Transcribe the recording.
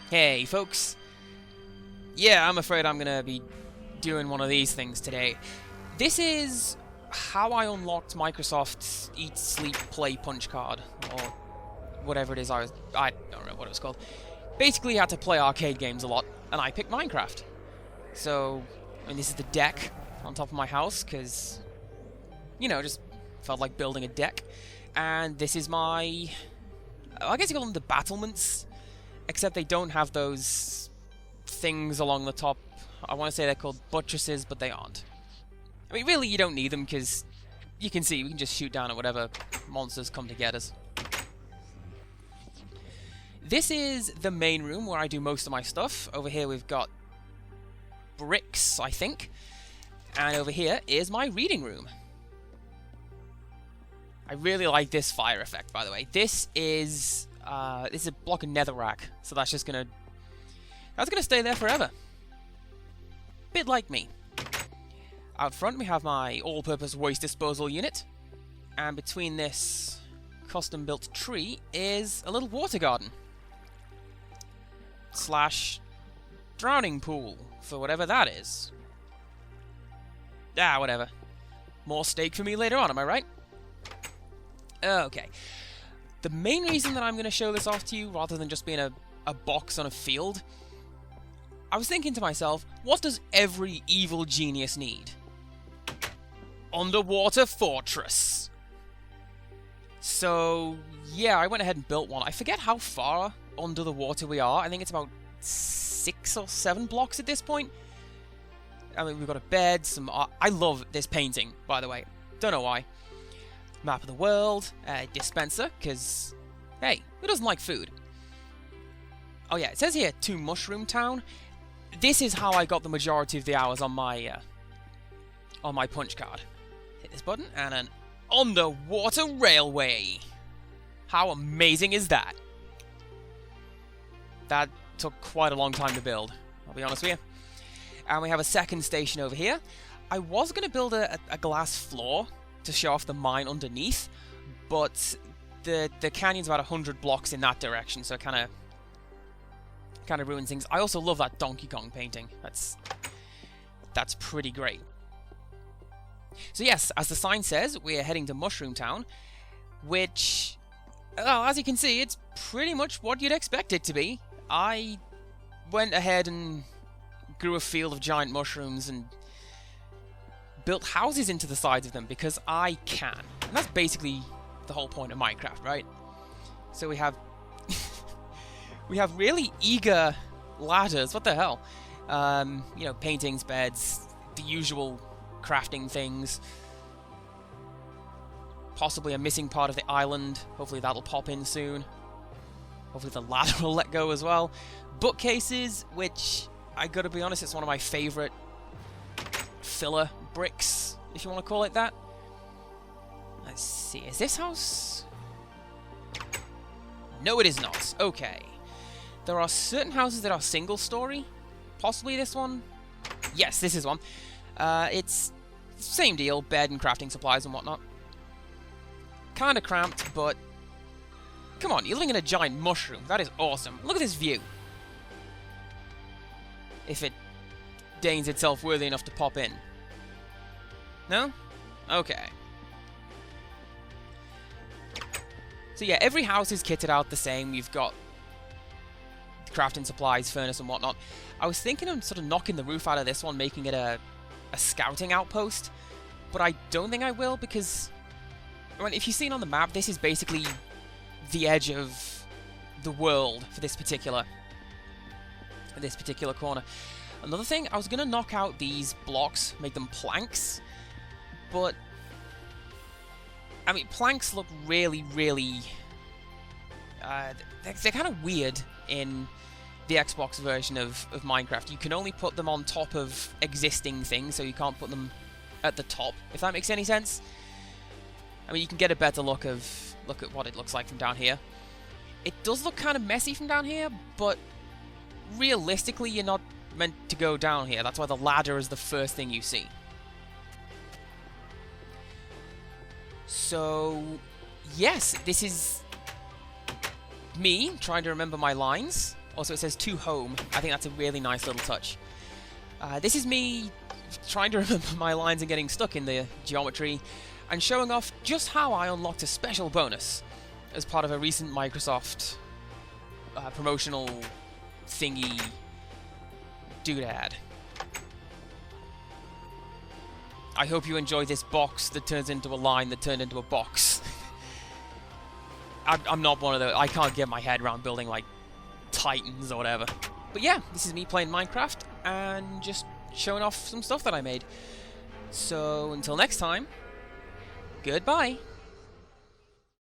Hey folks, yeah, I'm afraid I'm gonna be doing one of these things today. This is how I unlocked Microsoft's Eat, Sleep, Play punch card, or whatever it is I don't know what it was called. Basically, I had to play arcade games a lot, and I picked Minecraft. So, this is the deck on top of my house, because, just felt like building a deck. And this is my, I guess you call them the battlements, except they don't have those things along the top. I want to say they're called buttresses, but they aren't. I mean, really, you don't need them, because you can see, we can just shoot down at whatever monsters come to get us. This is the main room where I do most of my stuff. Over here we've got bricks, I think. And over here is my reading room. I really like this fire effect, by the way. This is a block of netherrack, so that's gonna stay there forever. Bit like me. Out front we have my all-purpose waste disposal unit, and between this custom-built tree is a little water garden / drowning pool, for whatever that is. Whatever. More steak for me later on, am I right? Okay. The main reason that I'm going to show this off to you, rather than just being a box on a field, I was thinking to myself, what does every evil genius need? Underwater fortress. So, yeah, I went ahead and built one. I forget how far under the water we are. I think it's about 6 or 7 blocks at this point. I mean, we've got a bed, some art. I love this painting, by the way. Don't know why. Map of the world, dispenser, because, hey, who doesn't like food? Oh yeah, it says here, to Mushroom Town. This is how I got the majority of the hours on my punch card. Hit this button, and an underwater railway. How amazing is that? That took quite a long time to build, I'll be honest with you. And we have a second station over here. I was going to build a glass floor to show off the mine underneath, but the canyon's about 100 blocks in that direction, so it kind of ruins things. I also love that Donkey Kong painting. That's pretty great. So yes, as the sign says, we are heading to Mushroom Town, which, well, as you can see, it's pretty much what you'd expect it to be. I went ahead and grew a field of giant mushrooms and built houses into the sides of them because I can. And that's basically the whole point of Minecraft, right? So we have we have really eager ladders. What the hell? Paintings, beds, the usual crafting things. Possibly a missing part of the island. Hopefully that'll pop in soon. Hopefully the ladder will let go as well. Bookcases, which, I gotta be honest, it's one of my favorite filler bricks, if you want to call it that. Let's see, is this house? No, it is not. Okay. There are certain houses that are single story. Possibly this one? Yes, this is one. It's same deal, bed and crafting supplies and whatnot. Kinda cramped, but come on, you're living in a giant mushroom. That is awesome. Look at this view. If it deigns itself worthy enough to pop in. No? Okay. So yeah, every house is kitted out the same. You've got crafting supplies, furnace and whatnot. I was thinking of sort of knocking the roof out of this one, making it a scouting outpost. But I don't think I will, because if you've seen on the map, this is basically the edge of the world for this particular corner. Another thing, I was going to knock out these blocks, make them planks, but I mean, planks look really, really they're kind of weird in the Xbox version of Minecraft. You can only put them on top of existing things, so you can't put them at the top, if that makes any sense. I mean, you can get a better look at what it looks like from down here. It does look kind of messy from down here, but realistically, you're not meant to go down here. That's why the ladder is the first thing you see. So, yes, this is me trying to remember my lines. Also, it says to home. I think that's a really nice little touch. This is me trying to remember my lines and getting stuck in the geometry, and showing off just how I unlocked a special bonus as part of a recent Microsoft promotional thingy doodad. I hope you enjoy this box that turns into a line that turned into a box. I'm not one of those. I can't get my head around building like Titans or whatever. But yeah, this is me playing Minecraft and just showing off some stuff that I made. So until next time, goodbye.